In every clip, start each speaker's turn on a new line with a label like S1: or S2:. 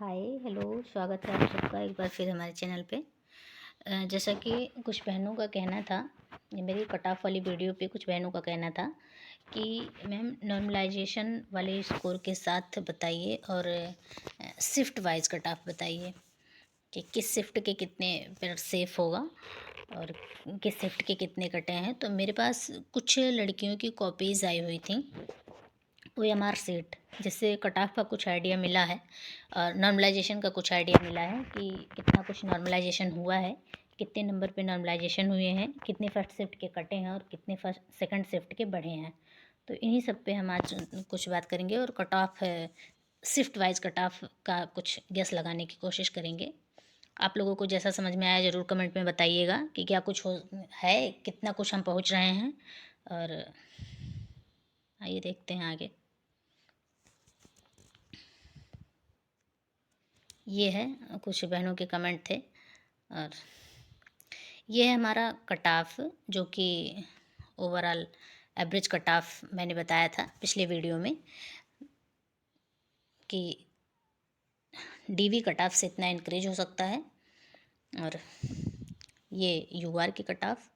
S1: Hi hello, स्वागत है आप सबका एक बार फिर हमारे चैनल पे। जैसा कि कुछ बहनों का कहना था, ये मेरी कट ऑफ वाली वीडियो पे कुछ बहनों का कहना था कि मैम नॉर्मलाइजेशन वाले स्कोर के साथ बताइए और शिफ्ट वाइज कट ऑफ बताइए कि किस शिफ्ट के कितने पर सेफ होगा और किस शिफ्ट के कितने कटे हैं। तो मेरे पास कुछ लड़कियों की कॉपीज़ आई हुई थी OMR सीट, जिससे कट ऑफ का कुछ आइडिया मिला है और नॉर्मलाइजेशन का कुछ आइडिया मिला है कि कितना कुछ नॉर्मलाइजेशन हुआ है, कितने नंबर पे नॉर्मलाइजेशन हुए हैं, कितने फर्स्ट शिफ्ट के कटे हैं और कितने फर्स्ट सेकंड शिफ्ट के बढ़े हैं। तो इन्हीं सब पे हम आज कुछ बात करेंगे और cut off shift wise cut off का कुछ गेस लगाने की कोशिश करेंगे। आप लोगों को जैसा समझ में आया ज़रूर कमेंट में बताइएगा कि क्या कुछ हो है, कितना कुछ हम पहुँच रहे हैं। और आइए देखते हैं आगे। ये है, कुछ बहनों के कमेंट थे और ये है हमारा कट ऑफ, जो कि ओवरऑल एवरेज कट ऑफ मैंने बताया था पिछले वीडियो में कि DV कट ऑफ से इतना इंक्रीज हो सकता है। और ये UR की कट ऑफ,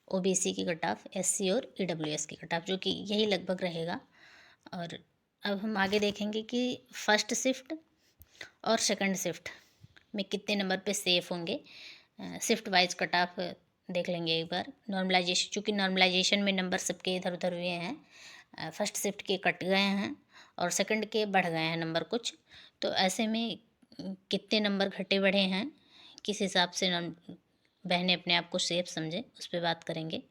S1: OBC की कट ऑफ, SC और EWS की कट ऑफ, जो कि यही लगभग रहेगा। और अब हम आगे देखेंगे कि फर्स्ट शिफ्ट और सेकंड शिफ्ट में कितने नंबर पे सेफ होंगे। शिफ्ट वाइज कट ऑफ देख लेंगे एक बार। नॉर्मलाइजेशन, चूँकि नॉर्मलाइजेशन में नंबर सबके इधर उधर हुए हैं, फर्स्ट शिफ्ट के कट गए हैं और सेकंड के बढ़ गए हैं नंबर कुछ, तो ऐसे में कितने नंबर घटे बढ़े हैं, किस हिसाब से बहनें अपने आप को सेफ समझें, उस पर बात करेंगे।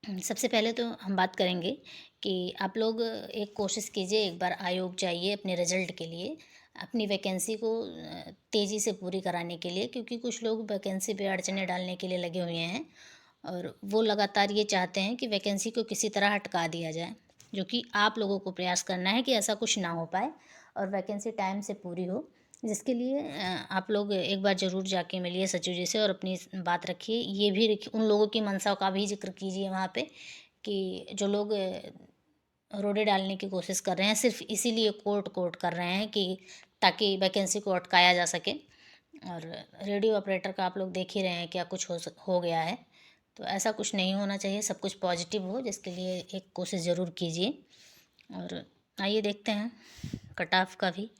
S1: सबसे पहले तो हम बात करेंगे कि आप लोग एक कोशिश कीजिए, एक बार आयोग जाइए अपने रिज़ल्ट के लिए, अपनी वैकेंसी को तेज़ी से पूरी कराने के लिए, क्योंकि कुछ लोग वैकेंसी पे अड़चनें डालने के लिए लगे हुए हैं और वो लगातार ये चाहते हैं कि वैकेंसी को किसी तरह हटका दिया जाए, जो कि आप लोगों को प्रयास करना है कि ऐसा कुछ ना हो पाए और वैकेंसी टाइम से पूरी हो। जिसके लिए आप लोग एक बार ज़रूर जाके मिलिए सचिव जी से और अपनी बात रखिए। ये भी उन लोगों की मंशा का भी जिक्र कीजिए वहाँ पे कि जो लोग रोड़े डालने की कोशिश कर रहे हैं, सिर्फ इसीलिए कोर्ट कोर्ट कर रहे हैं कि ताकि वैकेंसी को अटकाया जा सके। और रेडियो ऑपरेटर का आप लोग देख ही रहे हैं क्या कुछ हो गया है। तो ऐसा कुछ नहीं होना चाहिए, सब कुछ पॉजिटिव हो, जिसके लिए एक कोशिश ज़रूर कीजिए। और आइए देखते हैं कट ऑफ का भी,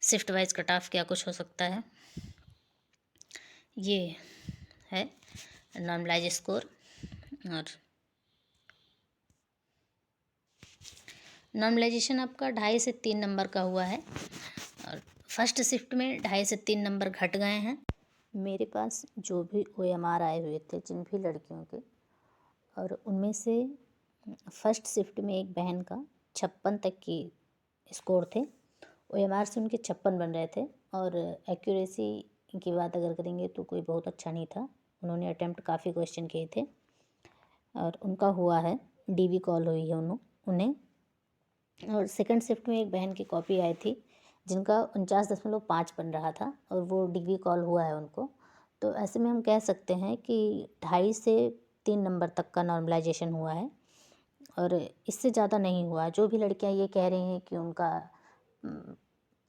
S1: शिफ्ट वाइज कट ऑफ क्या कुछ हो सकता है। ये है नॉर्मलाइज स्कोर और नॉर्मलाइजेशन आपका 2.5 से 3 नंबर का हुआ है और फर्स्ट शिफ्ट में 2.5 से 3 नंबर घट गए हैं। मेरे पास जो भी OMR आए हुए थे जिन भी लड़कियों के, और उनमें से फर्स्ट शिफ्ट में एक बहन का 56 तक की स्कोर थे। OMR से उनके 56 बन रहे थे और एक्यूरेसी की बात अगर करेंगे तो कोई बहुत अच्छा नहीं था। उन्होंने अटेम्प्ट काफ़ी क्वेश्चन किए थे और उनका हुआ है, DV कॉल हुई है उन्हें। और सेकंड शिफ्ट में एक बहन की कॉपी आई थी जिनका 49.5 बन रहा था और वो DV कॉल हुआ है उनको। तो ऐसे में हम कह सकते हैं कि 2.5 से 3 नंबर तक का नॉर्मलाइजेशन हुआ है और इससे ज़्यादा नहीं हुआ। जो भी लड़कियां ये कह रही हैं कि उनका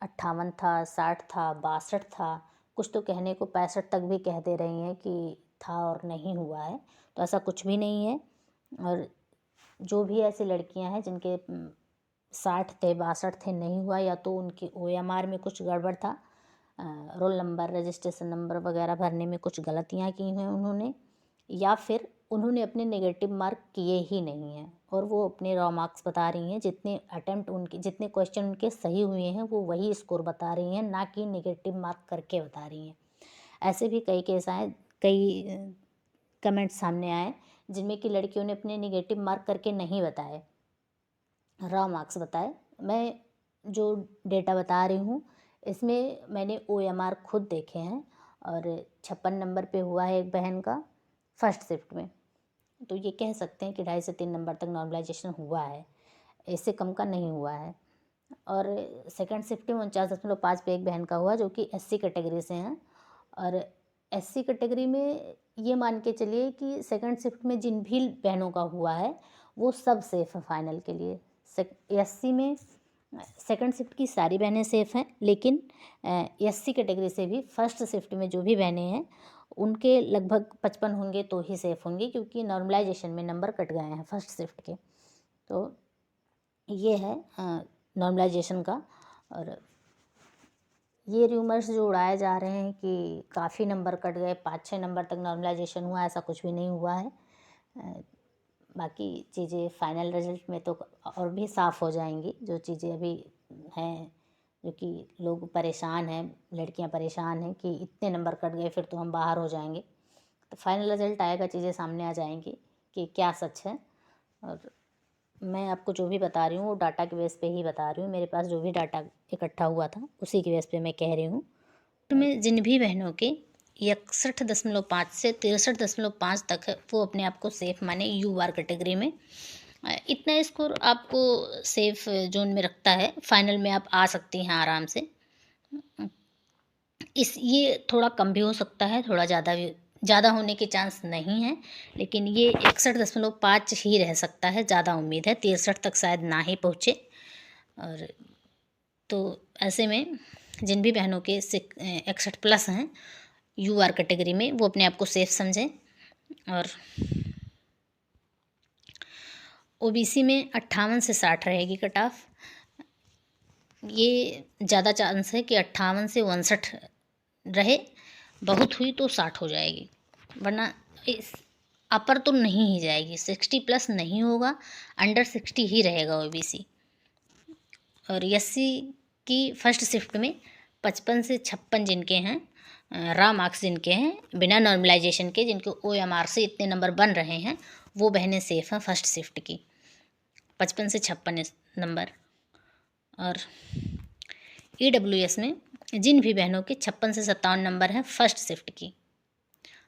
S1: 58 था, 60 था, 62 था, कुछ तो कहने को 65 तक भी कह दे रही हैं कि था और नहीं हुआ है, तो ऐसा कुछ भी नहीं है। और जो भी ऐसी लड़कियां हैं जिनके 60 थे, 62 थे, नहीं हुआ, या तो उनकी OMR में कुछ गड़बड़ था, रोल नंबर, रजिस्ट्रेशन नंबर वगैरह भरने में कुछ गलतियाँ की हैं उन्होंने, या फिर उन्होंने अपने नेगेटिव मार्क किए ही नहीं हैं और वो अपने रॉ मार्क्स बता रही हैं। जितने अटेम्प्ट उनके, जितने क्वेश्चन उनके सही हुए हैं वो वही स्कोर बता रही हैं, ना कि नेगेटिव मार्क करके बता रही हैं। ऐसे भी कई केस आए, कई कमेंट्स सामने आए जिनमें कि लड़कियों ने अपने नेगेटिव मार्क करके नहीं बताए, रॉ मार्क्स बताए। मैं जो डेटा बता रही हूँ इसमें मैंने OMR खुद देखे हैं और 56 नंबर पे हुआ है एक बहन का फर्स्ट शिफ्ट में। तो ये कह सकते हैं कि 2.5 से 3 नंबर तक नॉर्मलाइजेशन हुआ है, इससे कम का नहीं हुआ है। और सेकंड शिफ्ट में 49.5 पे एक बहन का हुआ जो कि SC कैटेगरी से हैं। और SC कैटेगरी में ये मान के चलिए कि सेकंड शिफ्ट में जिन भी बहनों का हुआ है वो सब सेफ है फाइनल के लिए। SC में सेकंड शिफ्ट की सारी बहनें सेफ़ हैं, लेकिन SC कैटेगरी से भी फर्स्ट शिफ्ट में जो भी बहनें हैं उनके लगभग 55 होंगे तो ही सेफ़ होंगी, क्योंकि नॉर्मलाइजेशन में नंबर कट गए हैं फर्स्ट शिफ्ट के। तो ये है नॉर्मलाइजेशन का। और ये र्यूमर्स जो उड़ाए जा रहे हैं कि काफ़ी नंबर कट गए, 5-6 नंबर तक नॉर्मलाइजेशन हुआ, ऐसा कुछ भी नहीं हुआ है। बाकी चीज़ें फाइनल रिजल्ट में तो और भी साफ़ हो जाएंगी। जो चीज़ें अभी हैं, जो कि लोग परेशान हैं, लड़कियां परेशान हैं कि इतने नंबर कट गए फिर तो हम बाहर हो जाएंगे, तो फाइनल रिजल्ट आएगा, चीज़ें सामने आ जाएंगी कि क्या सच है। और मैं आपको जो भी बता रही हूँ वो डाटा के बेस पे ही बता रही हूँ, मेरे पास जो भी डाटा इकट्ठा हुआ था उसी के बेस पे मैं कह रही हूँ। तो मैं जिन भी बहनों के 61.5 से 63.5 तक है वो अपने आप को सेफ़ माने UR कैटेगरी में। इतना स्कोर आपको सेफ़ जोन में रखता है, फाइनल में आप आ सकती हैं आराम से। ये थोड़ा कम भी हो सकता है, थोड़ा ज़्यादा भी, ज़्यादा होने के चांस नहीं है, लेकिन ये 61.5 ही रह सकता है, ज़्यादा उम्मीद है 63 तक शायद ना ही पहुँचे। और तो ऐसे में जिन भी बहनों के 61+ हैं UR कैटेगरी में, वो अपने आप को सेफ़ समझें। और OBC में 58 से 60 रहेगी कट ऑफ। ये ज़्यादा चांस है कि 58 से 59 रहे, बहुत हुई तो 60 हो जाएगी, वरना इस अपर तो नहीं ही जाएगी, 60+ नहीं होगा, अंडर 60 ही रहेगा OBC। और SC की फर्स्ट शिफ्ट में 55 से 56 जिनके हैं, रॉ मार्क्स जिनके हैं बिना नॉर्मलाइजेशन के, जिनके OMR से इतने नंबर बन रहे हैं, वो बहनें सेफ़ हैं फर्स्ट शिफ्ट की, 55 से 56 नंबर। और EWS में जिन भी बहनों के 56 से 57 नंबर हैं फर्स्ट शिफ्ट की,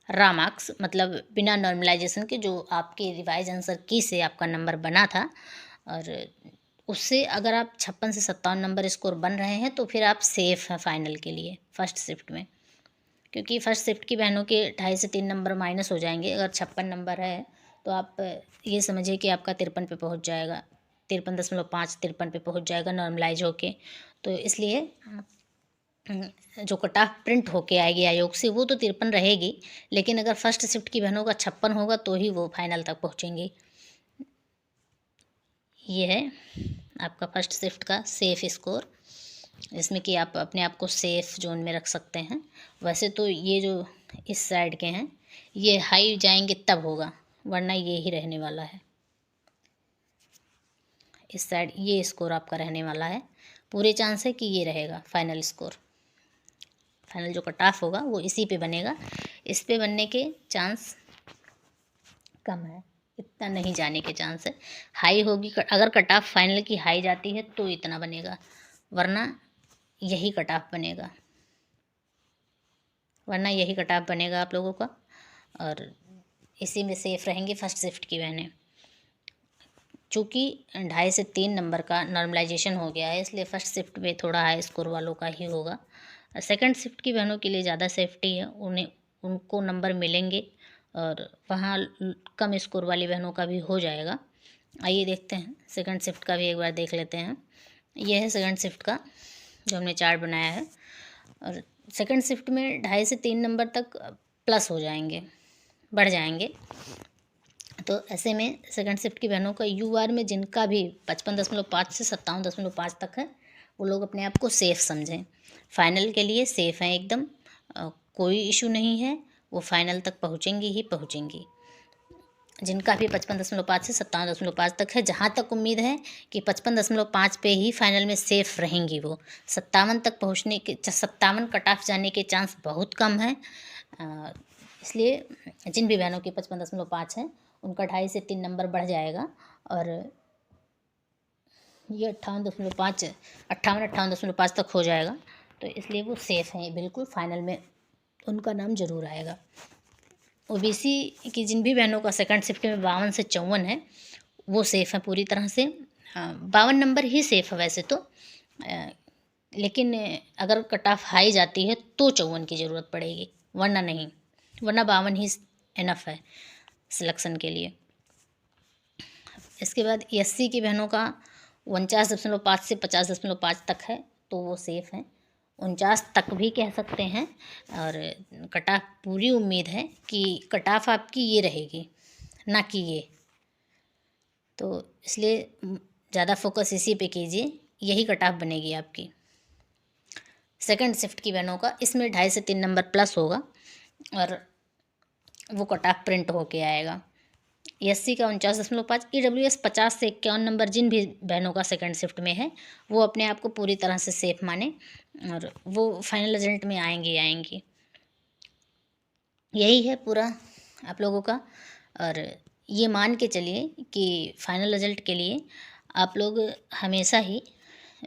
S1: रॉ मार्क्स मतलब बिना नॉर्मलाइजेशन के, जो आपके रिवाइज आंसर की से आपका नंबर बना था, और उससे अगर आप 56 से 57 नंबर स्कोर बन रहे हैं तो फिर आप सेफ़ हैं फाइनल के लिए फर्स्ट शिफ्ट में। क्योंकि फर्स्ट शिफ्ट की बहनों के 2.5 से 3 नंबर माइनस हो जाएंगे। अगर 56 नंबर है तो आप ये समझिए कि आपका 53 पे पहुंच जाएगा, 53.5 53 पे पहुंच जाएगा नॉर्मलाइज होके। तो इसलिए जो कट ऑफ प्रिंट होके आएगी आयोग से वो तो 53 रहेगी, लेकिन अगर फर्स्ट शिफ्ट की बहनों का 56 होगा तो ही वो फाइनल तक पहुँचेंगी। ये है आपका फर्स्ट शिफ्ट का सेफ़ स्कोर, जिसमें कि आप अपने आप को सेफ़ जोन में रख सकते हैं। वैसे तो ये जो इस साइड के हैं ये हाई जाएंगे तब होगा, वरना ये ही रहने वाला है, इस साइड ये स्कोर आपका रहने वाला है। पूरे चांस है कि ये रहेगा फाइनल स्कोर, फाइनल जो कट ऑफ होगा वो इसी पे बनेगा, इस पे बनने के चांस कम है, इतना नहीं जाने के चांस है। हाई होगी, अगर कट ऑफ फाइनल की हाई जाती है तो इतना बनेगा, वरना यही कट ऑफ बनेगा, आप लोगों का। और इसी में सेफ़ रहेंगे फर्स्ट शिफ्ट की बहनें। चूँकि 2.5 से 3 नंबर का नॉर्मलाइजेशन हो गया है, इसलिए फर्स्ट शिफ्ट में थोड़ा हाई स्कोर वालों का ही होगा। सेकंड शिफ्ट की बहनों के लिए ज़्यादा सेफ्टी है, उनको नंबर मिलेंगे, और वहाँ कम स्कोर वाली बहनों का भी हो जाएगा। आइए देखते हैं सेकंड शिफ्ट का भी एक बार देख लेते हैं। यह है सेकंड शिफ्ट का जो हमने चार्ट बनाया है। और सेकंड शिफ्ट में 2.5 से 3 नंबर तक प्लस हो जाएंगे, बढ़ जाएंगे। तो ऐसे में सेकंड शिफ्ट की बहनों का UR में जिनका भी 55.5 से 57.5 तक है, वो लोग अपने आप को सेफ़ समझें, फाइनल के लिए सेफ़ हैं एकदम, कोई इशू नहीं है, वो फाइनल तक पहुँचेंगी ही पहुँचेंगी। जिनका भी 55.5 से 57.5 तक है, जहाँ तक उम्मीद है कि 55.5 पे ही फाइनल में सेफ़ रहेंगी, वो 57 तक पहुँचने के 57 कट ऑफ जाने के चांस बहुत कम है। इसलिए जिन भी बहनों की 55.5 है उनका 2.5 से 3 नंबर बढ़ जाएगा, और ये 58.5 तक हो जाएगा, तो इसलिए वो सेफ़ हैं बिल्कुल, फाइनल में उनका नाम ज़रूर आएगा। OBC की जिन भी बहनों का सेकंड शिफ्ट में 52 से 54 है वो सेफ़ है पूरी तरह से। 52 नंबर ही सेफ़ है वैसे तो, लेकिन अगर कट ऑफ हाई जाती है तो 54 की ज़रूरत पड़ेगी, वरना नहीं, वरना 52 ही इनफ है सिलेक्शन के लिए। इसके बाद SC की बहनों का 49.5 से 50.5 तक है तो वो सेफ़ है। 49 तक भी कह सकते हैं। और कट ऑफ पूरी उम्मीद है कि कट ऑफ आपकी ये रहेगी, ना कि ये। तो इसलिए ज़्यादा फोकस इसी पे कीजिए, यही कट ऑफ बनेगी आपकी। सेकंड शिफ्ट की बहनों का इसमें 2.5 से 3 नंबर प्लस होगा और वो कट ऑफ प्रिंट होके आएगा। एससी का 49.5, ईडब्ल्यूएस 50 से 51 नंबर जिन भी बहनों का सेकंड शिफ्ट में है वो अपने आप को पूरी तरह से सेफ माने और वो फाइनल रिजल्ट में आएंगी। यही है पूरा आप लोगों का। और ये मान के चलिए कि फाइनल रिजल्ट के लिए आप लोग हमेशा ही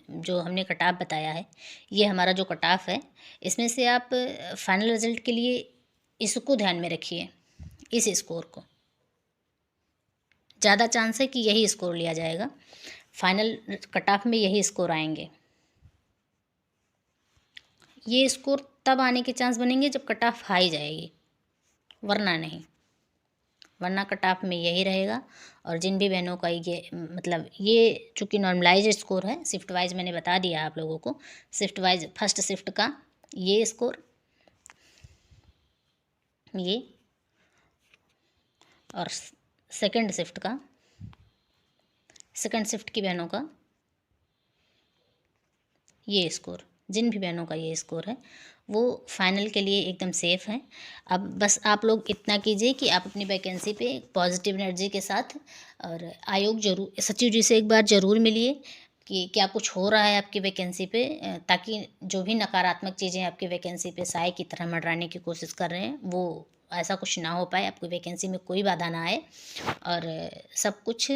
S1: जो हमने कट ऑफ बताया है, ये हमारा जो कट ऑफ है, इसमें से आप फाइनल रिजल्ट के लिए इसको ध्यान में रखिए, इस स्कोर को। ज़्यादा चांस है कि यही स्कोर लिया जाएगा, फाइनल कट ऑफ में यही स्कोर आएंगे। ये स्कोर तब आने के चांस बनेंगे जब कट ऑफ हाई जाएगी, वरना नहीं, वरना कट ऑफ में यही रहेगा। और जिन भी बहनों का ये मतलब ये चूँकि नॉर्मलाइज स्कोर है, शिफ्ट वाइज मैंने बता दिया आप लोगों को, शिफ्ट वाइज फर्स्ट शिफ्ट का ये स्कोर, ये, और सेकंड शिफ्ट का, सेकंड शिफ्ट की बहनों का ये स्कोर, जिन भी बहनों का ये स्कोर है वो फाइनल के लिए एकदम सेफ़ है। अब बस आप लोग इतना कीजिए कि आप अपनी वैकेंसी पे पॉजिटिव एनर्जी के साथ और आयोग जरूर, सचिव जी से एक बार ज़रूर मिलिए कि क्या कुछ हो रहा है आपकी वैकेंसी पे, ताकि जो भी नकारात्मक चीज़ें आपकी वैकेंसी पे साए की तरह मंडराने की कोशिश कर रहे हैं वो ऐसा कुछ ना हो पाए, आपकी वैकेंसी में कोई बाधा ना आए और सब कुछ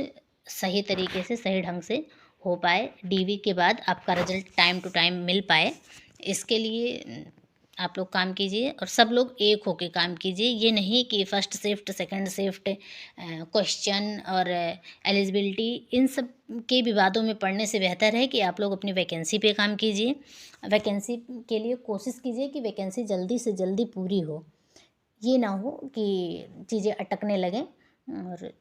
S1: सही तरीके से सही ढंग से हो पाए, डीवी के बाद आपका रिजल्ट टाइम टू टाइम मिल पाए। इसके लिए आप लोग काम कीजिए और सब लोग एक होके काम कीजिए। ये नहीं कि first shift, second shift, question और एलिजिबिलिटी, इन सब के विवादों में पड़ने से बेहतर है कि आप लोग अपनी वैकेंसी पे काम कीजिए। वैकेंसी के लिए कोशिश कीजिए कि वैकेंसी जल्दी से जल्दी पूरी हो। ये ना हो कि चीज़ें अटकने लगें और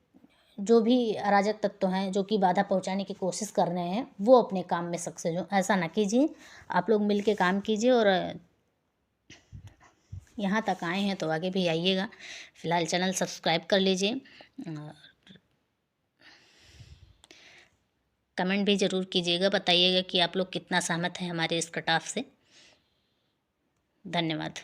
S1: जो भी अराजक तत्व हैं जो कि बाधा पहुंचाने की कोशिश कर रहे हैं वो अपने काम में सक्सेस हो। ऐसा ना कीजिए, आप लोग मिल के काम कीजिए और यहाँ तक आए हैं तो आगे भी आइएगा। फ़िलहाल चैनल सब्सक्राइब कर लीजिए, कमेंट भी ज़रूर कीजिएगा, बताइएगा कि आप लोग कितना सहमत हैं हमारे इस कट ऑफ से। धन्यवाद।